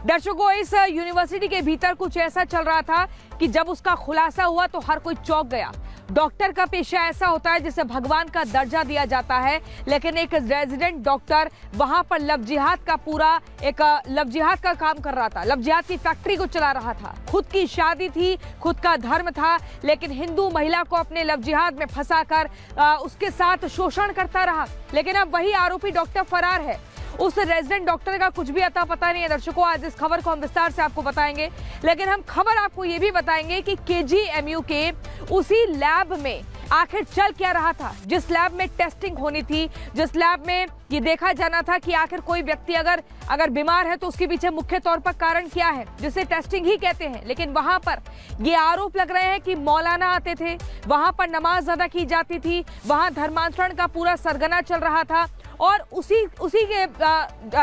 दर्शकों, इस यूनिवर्सिटी के भीतर कुछ ऐसा चल रहा था कि जब उसका खुलासा हुआ तो हर कोई चौंक गया। डॉक्टर का पेशा ऐसा होता है जिसे भगवान का दर्जा दिया जाता है, लेकिन एक रेजिडेंट डॉक्टर वहां पर लव जिहाद का काम कर रहा था, लव जिहाद की फैक्ट्री को चला रहा था। खुद की शादी थी, खुद का धर्म था, लेकिन हिंदू महिला को अपने लव जिहाद में फंसाकर उसके साथ शोषण करता रहा। लेकिन अब वही आरोपी डॉक्टर फरार है। उस रेजिडेंट डॉक्टर का कुछ भी अता पता नहीं है। दर्शकों, आज इस खबर को हम विस्तार से आपको बताएंगे, लेकिन हम खबर आपको ये भी बताएंगे कि केजीएमयू के उसी लैब में आखिर चल क्या रहा था, जिस लैब में टेस्टिंग होनी थी, जिस लैब में ये देखा जाना था कि आखिर कोई व्यक्ति अगर बीमार है तो उसके पीछे मुख्य तौर पर कारण क्या है, जिसे टेस्टिंग ही कहते हैं। लेकिन वहां पर ये आरोप लग रहे हैं कि मौलाना आते थे, वहां पर नमाज अदा की जाती थी, वहां धर्मांतरण का पूरा सरगना चल रहा था। और उसी के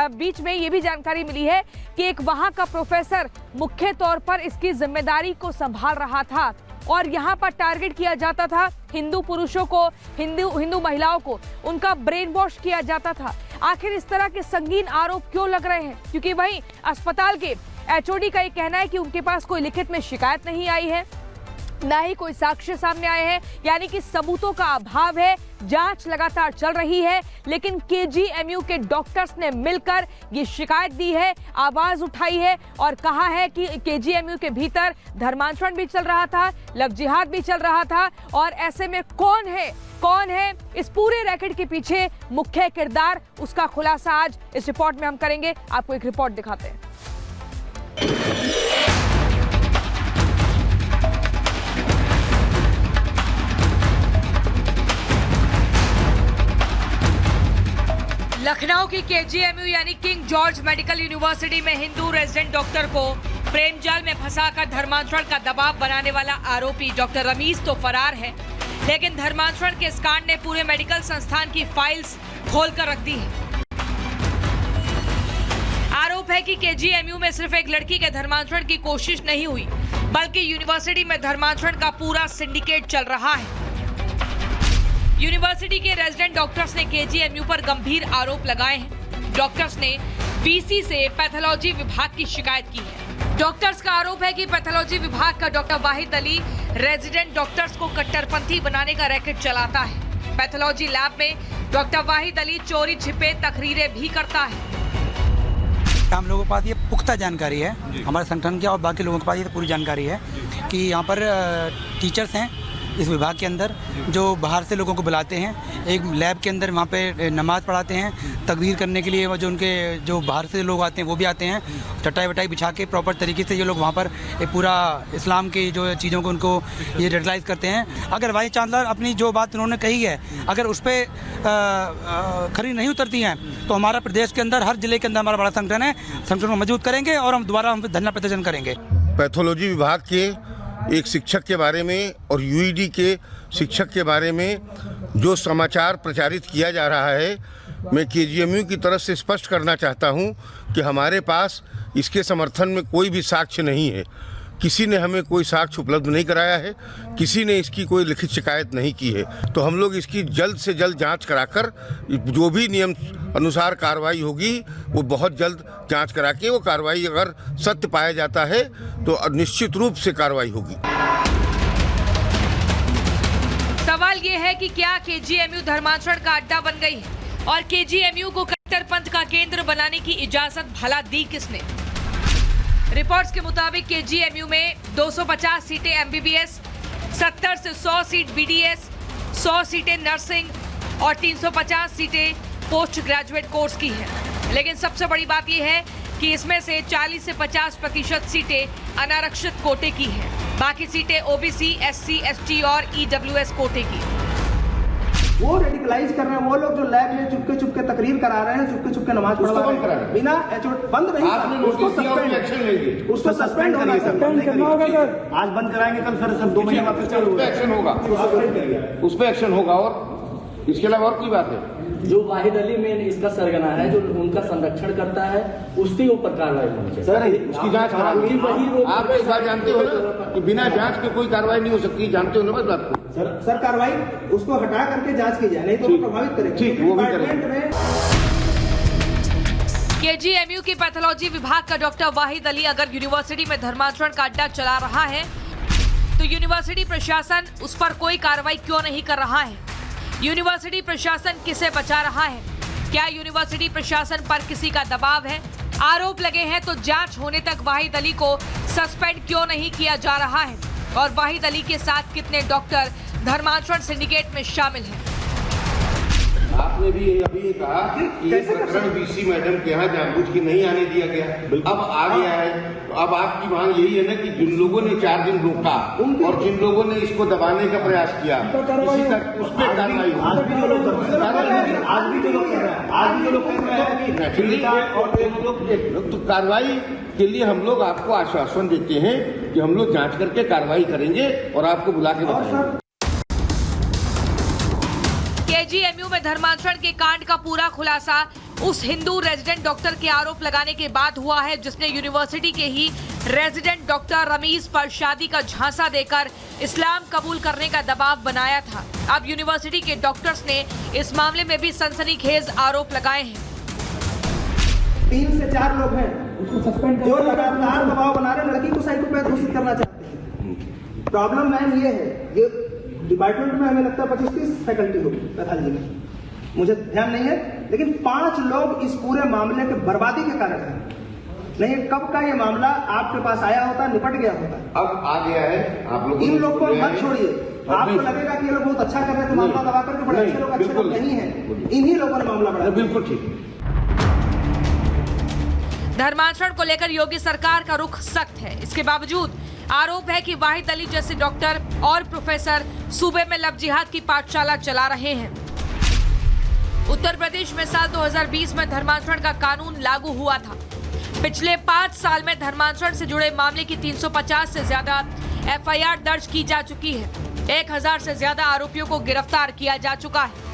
बीच में ये भी जानकारी मिली है कि एक वहां का प्रोफेसर मुख्य तौर पर इसकी जिम्मेदारी को संभाल रहा था और यहाँ पर टारगेट किया जाता था हिंदू पुरुषों को, हिंदू महिलाओं को, उनका ब्रेन वॉश किया जाता था। आखिर इस तरह के संगीन आरोप क्यों लग रहे हैं? क्योंकि वहीं अस्पताल के एचओडी का ये कहना है कि उनके पास कोई लिखित में शिकायत नहीं आई है, ना ही कोई साक्ष्य सामने आए हैं, यानी कि सबूतों का अभाव है। जांच लगातार चल रही है, लेकिन केजीएमयू के डॉक्टर्स ने मिलकर ये शिकायत दी है, आवाज उठाई है और कहा है कि केजीएमयू के भीतर धर्मांतरण भी चल रहा था, लव जिहाद भी चल रहा था। और ऐसे में कौन है इस पूरे रैकेट के पीछे मुख्य किरदार, उसका खुलासा आज इस रिपोर्ट में हम करेंगे। आपको एक रिपोर्ट दिखाते हैं। लखनऊ की केजीएमयू यानी किंग जॉर्ज मेडिकल यूनिवर्सिटी में हिंदू रेजिडेंट डॉक्टर को प्रेम जाल में फंसाकर धर्मांतरण का दबाव बनाने वाला आरोपी डॉक्टर रमीज तो फरार है, लेकिन धर्मांतरण के इस कांड ने पूरे मेडिकल संस्थान की फाइल्स खोलकर रख दी है। आरोप है कि केजीएमयू में सिर्फ एक लड़की के धर्मांतरण की कोशिश नहीं हुई, बल्कि यूनिवर्सिटी में धर्मांतरण का पूरा सिंडिकेट चल रहा है। यूनिवर्सिटी के रेजिडेंट डॉक्टर्स ने केजीएमयू पर गंभीर आरोप लगाए हैं। डॉक्टर्स ने वीसी से पैथोलॉजी विभाग की शिकायत की है। डॉक्टर्स का आरोप है कि पैथोलॉजी विभाग का doctor Wahid Ali resident doctors को कट्टरपंथी बनाने का रैकेट चलाता है। पैथोलॉजी लैब में डॉक्टर वाहिद अली चोरी छिपे तकरीरें भी करता है। हम लोगों के पास ये पुख्ता जानकारी है, हमारे संगठन की और बाकी लोगों के पास ये पूरी जानकारी है कि यहाँ पर टीचर्स हैं इस विभाग के अंदर जो बाहर से लोगों को बुलाते हैं, एक लैब के अंदर वहाँ पे नमाज पढ़ाते हैं, तकरीर करने के लिए वो जो बाहर से लोग आते हैं वो भी आते हैं, चटाई वटाई बिछा के प्रॉपर तरीके से ये लोग वहाँ पर पूरा इस्लाम की जो चीज़ों को उनको ये रेगुलाइज करते हैं। अगर वाइस चांसलर अपनी जो बात उन्होंने कही है अगर उस पर खरी नहीं उतरती हैं तो हमारा प्रदेश के अंदर हर जिले के अंदर हमारा बड़ा संगठन है, संगठन को मजबूत करेंगे और हम दोबारा धरना प्रदर्शन करेंगे। पैथोलॉजी विभाग के एक शिक्षक के बारे में और यूईडी के शिक्षक के बारे में जो समाचार प्रचारित किया जा रहा है, मैं केजीएमयू की तरफ से स्पष्ट करना चाहता हूं कि हमारे पास इसके समर्थन में कोई भी साक्ष्य नहीं है। किसी ने हमें कोई साक्ष्य उपलब्ध नहीं कराया है, किसी ने इसकी कोई लिखित शिकायत नहीं की है। तो हम लोग इसकी जल्द से जल्द जांच कराकर जो भी नियम अनुसार कार्रवाई होगी वो बहुत जल्द जांच करा के वो कार्रवाई अगर सत्य पाया जाता है तो निश्चित रूप से कार्रवाई होगी। सवाल ये है कि क्या केजीएमयू धर्मांतरण का अड्डा बन गई है और केजीएमयू को कट्टरपंथ का केंद्र बनाने की इजाजत भला दी किसने? रिपोर्ट्स के मुताबिक केजीएमयू में 250 सीटें एमबीबीएस, 70 से 100 सीट बीडीएस, 100 सीटें नर्सिंग और 350 सीटें पोस्ट ग्रेजुएट कोर्स की हैं। लेकिन सबसे बड़ी बात यह है कि इसमें से 40 से 50% सीटें अनारक्षित कोटे की हैं। बाकी सीटें ओबीसी, एससी, एसटी और ईडब्ल्यूएस कोटे की। वो रेडिकलाइज कर रहे हैं, वो लोग जो लैब में चुपके तकरीर करा रहे हैं, चुपके नमाज पढ़वा रहे हैं, बिना बंद नहीं, उसको सस्पेंड होना, आज बंद कराएंगे, कल फिर सब 2 महीने वापस एक्शन होगा, उस पर एक्शन होगा। और इसके अलावा और कोई बात है? जो वाहिद अली में इसका सरगना है, जो उनका संरक्षण करता है, उसके ऊपर कार्रवाई होनी चाहिए। सर उसकी जांच करानी, आप इस बात जानते हो कि बिना जांच के कोई कार्रवाई नहीं हो सकती, जानते हो ना बस बात को। सर कार्रवाई उसको हटा करके जांच की जाए, नहीं तो प्रभावित करेगी। ठीक, वो भी करेंगे। केजीएमयू की पैथोलॉजी विभाग का डॉक्टर वाहिद अली अगर यूनिवर्सिटी में धर्माचरण का अड्डा चला रहा है तो यूनिवर्सिटी प्रशासन उस पर कोई कार्रवाई क्यों नहीं कर रहा है? यूनिवर्सिटी प्रशासन किसे बचा रहा है? क्या यूनिवर्सिटी प्रशासन पर किसी का दबाव है? आरोप लगे हैं तो जांच होने तक वाहिद अली को सस्पेंड क्यों नहीं किया जा रहा है? और वाहिद अली के साथ कितने डॉक्टर धर्माचरण सिंडिकेट में शामिल हैं? आपने भी अभी कहा कि ये प्रकरण बीसी मैडम के यहाँ जानबूझ के नहीं आने दिया गया, अब आ गया है। तो अब आपकी मांग यही है ना कि जिन लोगों ने 4 दिन रोका और जिन लोगों ने इसको दबाने का प्रयास किया उस पर कार्रवाई हो। तो कार्रवाई के लिए हम लोग आपको आश्वासन देते हैं कि हम लोग जांच करके कार्रवाई करेंगे और आपको बुला के बताएंगे। केजीएमयू में धर्मांतरण के कांड का पूरा खुलासा उस हिंदू रेजिडेंट डॉक्टर के आरोप लगाने के बाद हुआ है जिसने यूनिवर्सिटी के ही रेजिडेंट डॉक्टर रमीज पर शादी का झांसा देकर इस्लाम कबूल करने का दबाव बनाया था। अब यूनिवर्सिटी के डॉक्टर्स ने इस मामले में भी सनसनीखेज आरोप लगाए हैं। 3 से 4 लोग हैं जो लगातार दबाव बना रहे, लड़की को साइकोपैथ घोषित करना चाहते हैं। प्रॉब्लम मैम ये है, ये डिपार्टमेंट में हमें लगता है 25-30 फैकल्टी होगी पैथोलॉजी में, मुझे ध्यान नहीं है, लेकिन 5 लोग इस पूरे मामले के बर्बादी के कारण हैं। नहीं, कब का ये मामला आपके पास आया होता, निपट गया होता। अब आ गया है, आप लोग इन लोग को मत छोड़िए। आपको लगेगा कि ये लोग बहुत अच्छा कर रहे थे, मामला दबा करके बड़े अच्छे लोग नहीं है, इन्हीं लोगों ने मामला बढ़ाया। बिल्कुल ठीक। धर्मांतरण को लेकर योगी सरकार का रुख सख्त है। इसके बावजूद आरोप है कि वाहिद अली जैसे डॉक्टर और प्रोफेसर सूबे में लव जिहाद की पाठशाला चला रहे हैं। उत्तर प्रदेश में साल 2020 में धर्मांतरण का कानून लागू हुआ था। पिछले 5 साल में धर्मांतरण से जुड़े मामले की 350 से ज्यादा एफआईआर दर्ज की जा चुकी है। 1000 से ज्यादा आरोपियों को गिरफ्तार किया जा चुका है।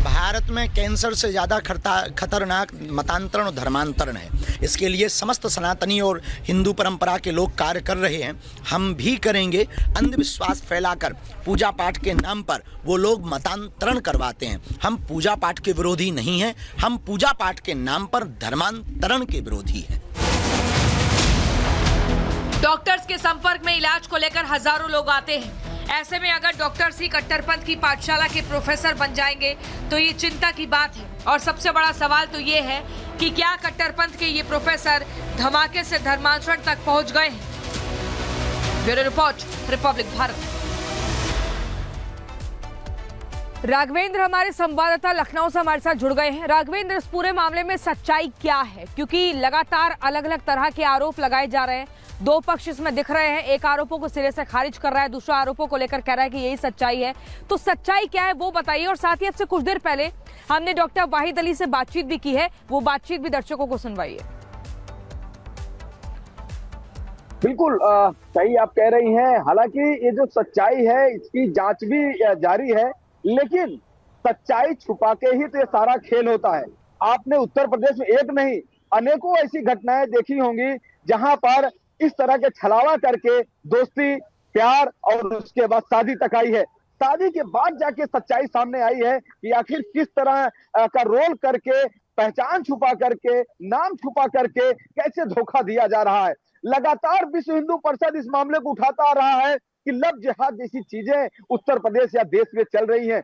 भारत में कैंसर से ज़्यादा खतरनाक मतांतरण और धर्मांतरण है। इसके लिए समस्त सनातनी और हिंदू परंपरा के लोग कार्य कर रहे हैं, हम भी करेंगे। अंधविश्वास फैलाकर पूजा पाठ के नाम पर वो लोग मतांतरण करवाते हैं। हम पूजा पाठ के विरोधी नहीं हैं, हम पूजा पाठ के नाम पर धर्मांतरण के विरोधी हैं। डॉक्टर्स के संपर्क में इलाज को लेकर हजारों लोग आते हैं। ऐसे में अगर डॉक्टर्स ही कट्टरपंथ की पाठशाला के प्रोफेसर बन जाएंगे तो ये चिंता की बात है। और सबसे बड़ा सवाल तो ये है कि क्या कट्टरपंथ के ये प्रोफेसर धमाके से धर्मांतरण तक पहुंच गए हैं? Bureau report, Republic Bharat. Raghavendra हमारे संवाददाता लखनऊ से हमारे साथ जुड़ गए हैं। राघवेंद्र, इस पूरे मामले में सच्चाई क्या है? क्योंकि लगातार अलग अलग तरह के आरोप लगाए जा रहे हैं, 2 पक्ष इसमें दिख रहे हैं। एक आरोपों को सिरे से खारिज कर रहा है, दूसरा आरोपों को लेकर कह रहा है कि यही सच्चाई है। तो सच्चाई क्या है वो बताइए। और साथ ही आपसे कुछ देर पहले हमने डॉक्टर वाहिद अली से बातचीत भी की है, वो बातचीत भी दर्शकों को सुनवाइए। बिल्कुल सही आप कह रही हैं। हालांकि ये जो सच्चाई है इसकी जांच भी जारी है, लेकिन सच्चाई छुपा के ही तो ये सारा खेल होता है। आपने उत्तर प्रदेश में एक नहीं अनेकों ऐसी घटनाएं देखी होंगी जहां पर इस तरह के छलावा करके दोस्ती, प्यार और उसके बाद शादी तक आई है। शादी के बाद जाके सच्चाई सामने आई है कि आखिर किस तरह का रोल करके, पहचान छुपा करके, नाम छुपा करके कैसे धोखा दिया जा रहा है। लगातार विश्व हिंदू परिषद इस मामले को उठाता आ रहा है कि लव जिहाद जैसी चीजें उत्तर प्रदेश या देश में चल रही हैं।